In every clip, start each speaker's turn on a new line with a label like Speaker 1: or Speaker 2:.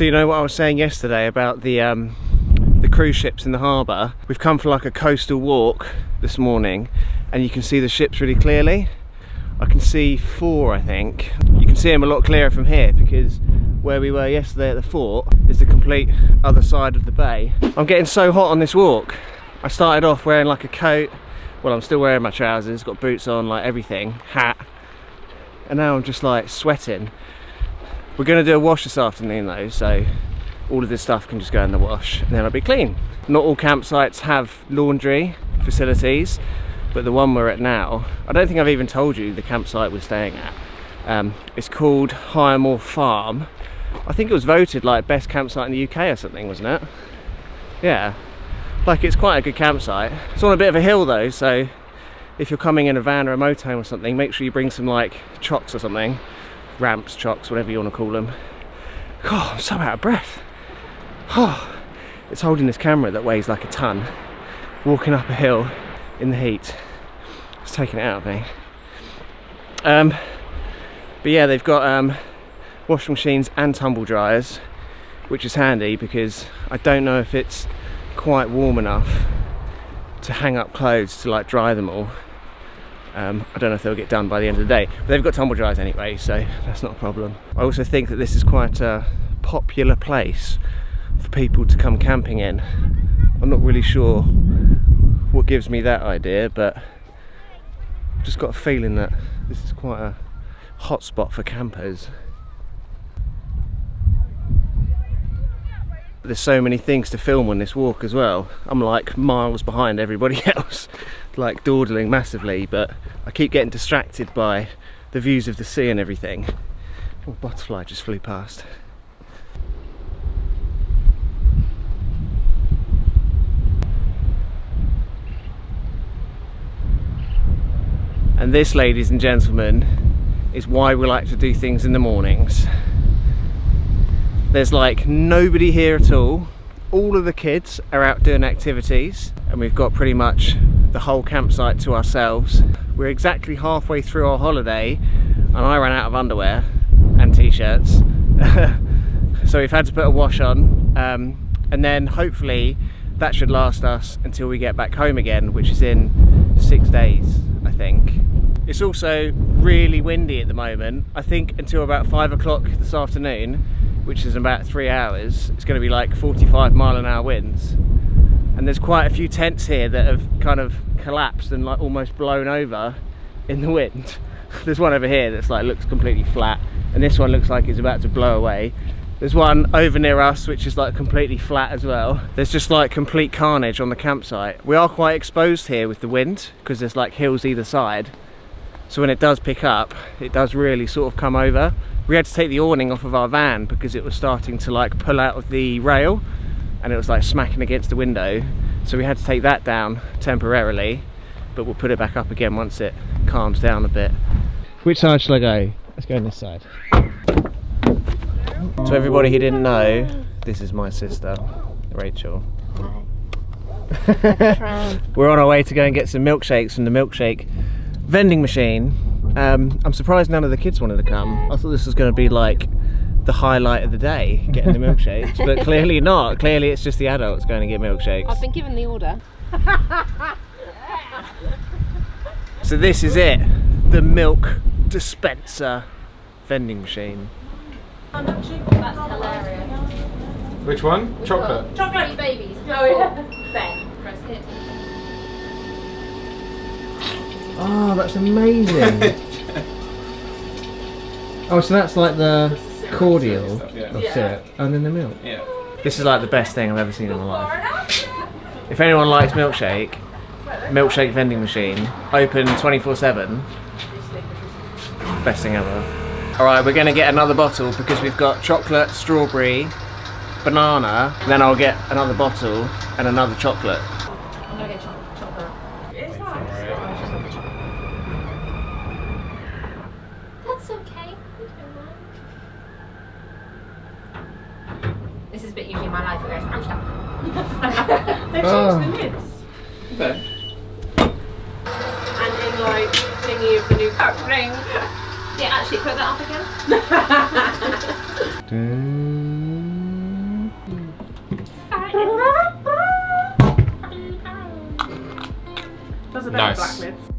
Speaker 1: So you know what I was saying yesterday about the cruise ships in the harbour? We've come for like a coastal walk this morning and you can see the ships really clearly. I can see 4, I think. You can see them a lot clearer from here because where we were yesterday at the fort is the complete other side of the bay. I'm getting so hot on this walk. I started off wearing like a coat. Well, I'm still wearing my trousers, got boots on, like everything, hat. And now I'm just like sweating. We're gonna do a wash this afternoon though, so all of this stuff can just go in the wash and then I'll be clean. Not all campsites have laundry facilities, but the one we're at now, I don't think I've even told you the campsite we're staying at. It's called Highmore Farm. I think it was voted like best campsite in the UK or something, wasn't it? Yeah, like it's quite a good campsite. It's on a bit of a hill though, so if you're coming in a van or a motorhome or something, make sure you bring some like chocks or something. Ramps, chocks, whatever you want to call them. God, I'm so out of breath. Oh, it's holding this camera that weighs like a ton, walking up a hill in the heat. It's taking it out of me. But yeah, they've got washing machines and tumble dryers, which is handy because I don't know if it's quite warm enough to hang up clothes to like dry them all. I don't know if they'll get done by the end of the day, but they've got tumble dryers anyway, so that's not a problem. I also think that this is quite a popular place for people to come camping in. I'm not really sure what gives me that idea, but I've just got a feeling that this is quite a hot spot for campers. There's so many things to film on this walk as well. I'm like miles behind everybody else, like dawdling massively, but I keep getting distracted by the views of the sea and everything. Oh, a butterfly just flew past. And this, ladies and gentlemen, is why we like to do things in the mornings. There's like nobody here at all. All of the kids are out doing activities and we've got pretty much the whole campsite to ourselves. We're exactly halfway through our holiday and I ran out of underwear and t-shirts. So we've had to put a wash on and then hopefully that should last us until we get back home again, which is in 6 days, I think. It's also really windy at the moment. I think until about 5 o'clock this afternoon, which is about 3 hours, it's going to be like 45-mile-an-hour winds. And there's quite a few tents here that have kind of collapsed and like almost blown over in the wind. There's one over here that's like looks completely flat, and this one looks like it's about to blow away. There's one over near us which is like completely flat as well. There's just like complete carnage on the campsite. We are quite exposed here with the wind because there's like hills either side. So when it does pick up, it does really sort of come over. We had to take the awning off of our van because it was starting to like pull out of the rail and it was like smacking against the window. So we had to take that down temporarily, but we'll put it back up again once it calms down a bit. Which side shall I go? Let's go on this side. To everybody who didn't know, this is my sister, Rachel. Hi. We're on our way to go and get some milkshakes from the Milkshake Vending machine. I'm surprised none of the kids wanted to come. I thought this was going to be like the highlight of the day, getting the milkshakes, but clearly not. Clearly it's just the adults going to get milkshakes.
Speaker 2: I've been given the order.
Speaker 1: So this is it, the milk dispenser vending machine.
Speaker 2: That's hilarious.
Speaker 3: Which one? Chocolate?
Speaker 2: Chocolate babies. Oh yeah. Ben, press it.
Speaker 1: Oh, that's amazing. Oh, so that's like the cordial of syrup and then the milk.
Speaker 3: Yeah.
Speaker 1: This is like the best thing I've ever seen in my life. If anyone likes milkshake, Milkshake Vending machine, open 24/7. Best thing ever. Alright, we're going to get another bottle because we've got chocolate, strawberry, banana, then I'll get another bottle and another chocolate.
Speaker 2: I'm going to get chocolate. That's okay. This is a bit usually my life, it goes crunched up.
Speaker 4: They've changed the lids.
Speaker 3: Okay.
Speaker 4: And in like thingy of the new coat ring.
Speaker 2: Yeah, actually put that up again.
Speaker 4: Does a better
Speaker 3: Nice.
Speaker 4: black lids.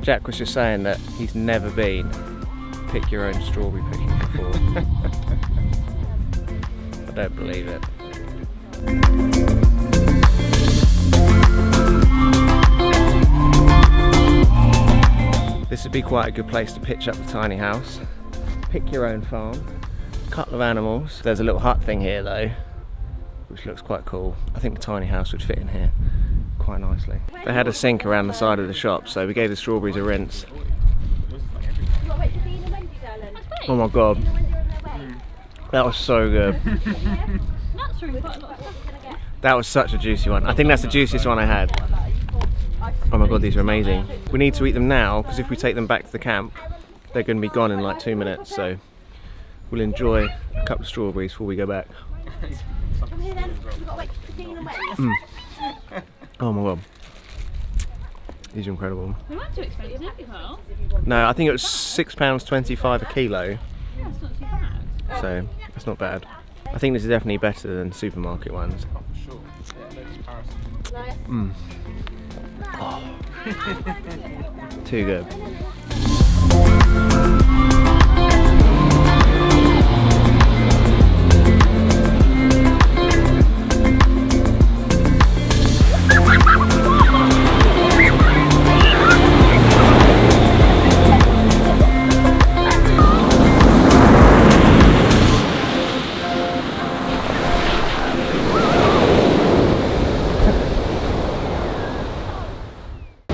Speaker 1: Jack was just saying that he's never been pick your own strawberry picking before. I don't believe it. This would be quite a good place to pitch up the tiny house. Pick your own farm, a couple of animals. There's a little hut thing here though, which looks quite cool. I think the tiny house would fit in here quite nicely. They had a sink around the side of the shop, so we gave the strawberries a rinse. Oh my god, that was so good. That was such a juicy one. I think that's the juiciest one I had. Oh my god, these are amazing. We need to eat them now, because if we take them back to the camp, they're going to be gone in like 2 minutes, so we'll enjoy a couple of strawberries before we go back. Oh my god, these are incredible.
Speaker 4: They weren't too expensive, Carl.
Speaker 1: No, I think it was £6.25 a kilo,
Speaker 4: Yeah, it's not too bad.
Speaker 1: so it's not bad. I think this is definitely better than supermarket ones.
Speaker 3: Oh, for sure. Yeah, no comparison.
Speaker 1: Oh. Too good.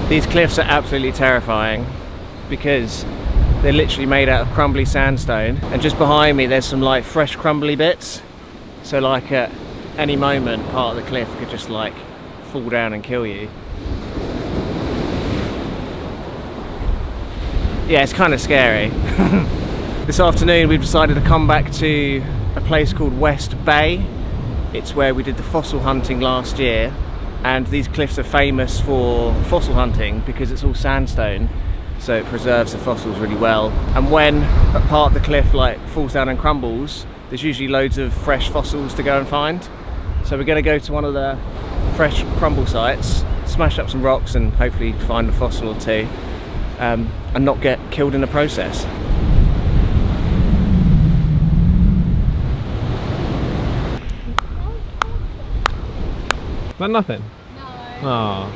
Speaker 1: These cliffs are absolutely terrifying because they're literally made out of crumbly sandstone, and just behind me there's some like fresh crumbly bits, so like at any moment part of the cliff could just like fall down and kill you. Yeah, it's kind of scary. This afternoon we've decided to come back to a place called West Bay. It's where we did the fossil hunting last year. And these cliffs are famous for fossil hunting because it's all sandstone, so it preserves the fossils really well. And when a part of the cliff like falls down and crumbles, there's usually loads of fresh fossils to go and find. So we're going to go to one of the fresh crumble sites, smash up some rocks and hopefully find a fossil or two, and not get killed in the process.
Speaker 3: Is that nothing? No.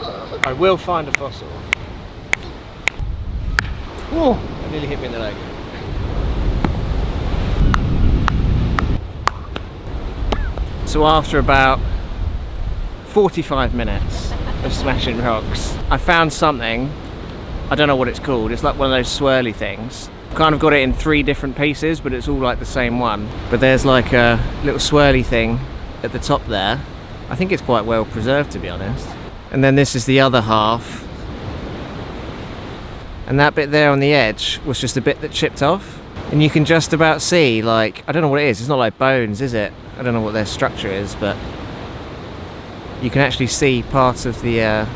Speaker 3: Oh.
Speaker 1: I will find a fossil. Oh, that nearly hit me in the leg. So after about 45 minutes of smashing rocks, I found something. I don't know what it's called. It's like one of those swirly things. Kind of got it in 3 different pieces, but it's all like the same one. But there's like a little swirly thing at the top there. I think it's quite well preserved, to be honest. And then this is the other half. And that bit there on the edge was just a bit that chipped off. And you can just about see, like, I don't know what it is. It's not like bones, is it? I don't know what their structure is, but you can actually see parts of the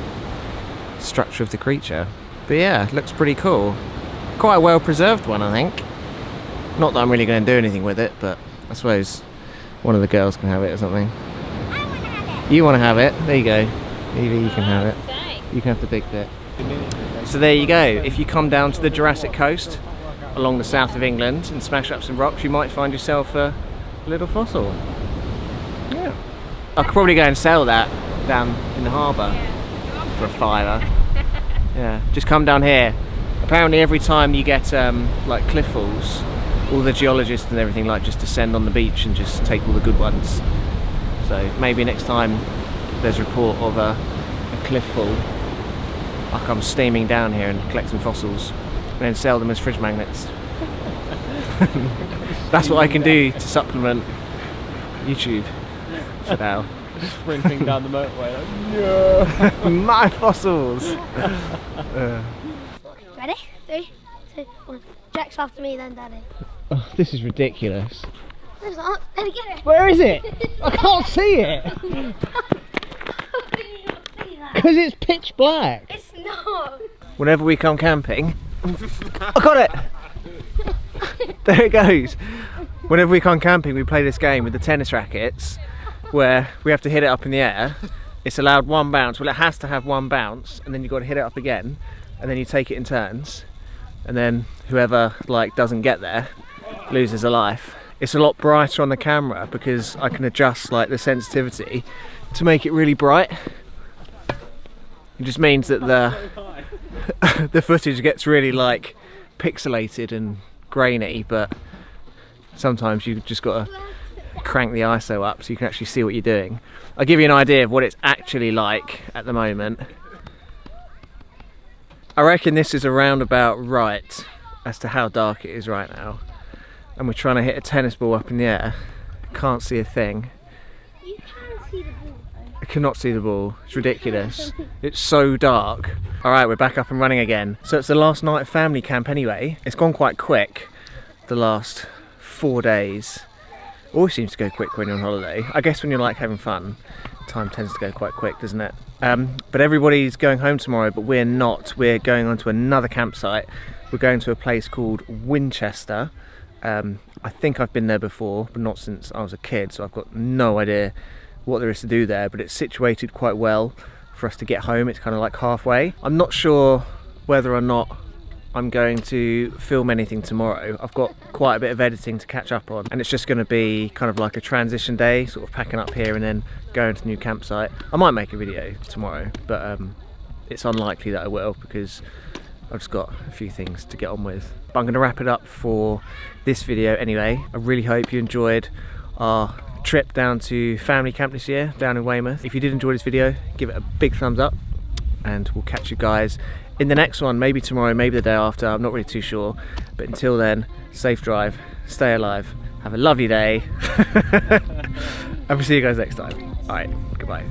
Speaker 1: structure of the creature. But yeah, it looks pretty cool. Quite a well preserved one, I think. Not that I'm really going to do anything with it, but I suppose one of the girls can have it or something. You want to have it? There you go. Evie, you can have it. You can have the big bit. So there you go. If you come down to the Jurassic Coast along the south of England and smash up some rocks, you might find yourself a little fossil. Yeah. I could probably go and sell that down in the harbour for a £5. Yeah. Just come down here. Apparently every time you get like cliff falls, all the geologists and everything like just descend on the beach and just take all the good ones. So maybe next time there's a report of a cliff fall, I'll come steaming down here and collect some fossils and then sell them as fridge magnets. That's what I can do to supplement YouTube for now.
Speaker 3: Sprinting down the motorway. Like, no.
Speaker 1: My fossils!
Speaker 2: Ready? 3, 2, 1. Jack's after me then, Daddy.
Speaker 1: Oh, this is ridiculous.
Speaker 2: There's not. Let get it.
Speaker 1: Where is it? I can't see it.
Speaker 2: How can you not see that?
Speaker 1: Because it's pitch black.
Speaker 2: It's not.
Speaker 1: Whenever we come camping, I got it. There it goes. Whenever we come camping, we play this game with the tennis rackets where we have to hit it up in the air. It's allowed one bounce. Well, it has to have one bounce, and then you've got to hit it up again, and then you take it in turns, and then whoever like doesn't get there loses a life. It's a lot brighter on the camera because I can adjust like the sensitivity to make it really bright. It just means that the footage gets really like pixelated and grainy, but sometimes you've just got to crank the ISO up so you can actually see what you're doing. I'll give you an idea of what it's actually like at the moment. I reckon this is around about right as to how dark it is right now. And we're trying to hit a tennis ball up in the air. Can't see a thing.
Speaker 2: You can see the ball though.
Speaker 1: I cannot see the ball. It's ridiculous. It's so dark. Alright, we're back up and running again. So it's the last night of family camp anyway. It's gone quite quick the last 4 days. Always seems to go quick when you're on holiday. I guess when you're like having fun, time tends to go quite quick, doesn't it? But everybody's going home tomorrow, but we're not. We're going on to another campsite. We're going to a place called Winchester. I think I've been there before, but not since I was a kid, so I've got no idea what there is to do there, but it's situated quite well for us to get home. It's kind of like halfway. I'm not sure whether or not I'm going to film anything tomorrow. I've got quite a bit of editing to catch up on, and it's just going to be kind of like a transition day, sort of packing up here and then going to the new campsite. I might make a video tomorrow, but it's unlikely that I will because I've just got a few things to get on with. But I'm going to wrap it up for this video anyway. I really hope you enjoyed our trip down to family camp this year, down in Weymouth. If you did enjoy this video, give it a big thumbs up, and we'll catch you guys in the next one, maybe tomorrow, maybe the day after, I'm not really too sure. But until then, safe drive, stay alive, have a lovely day, and we'll see you guys next time. Alright, goodbye.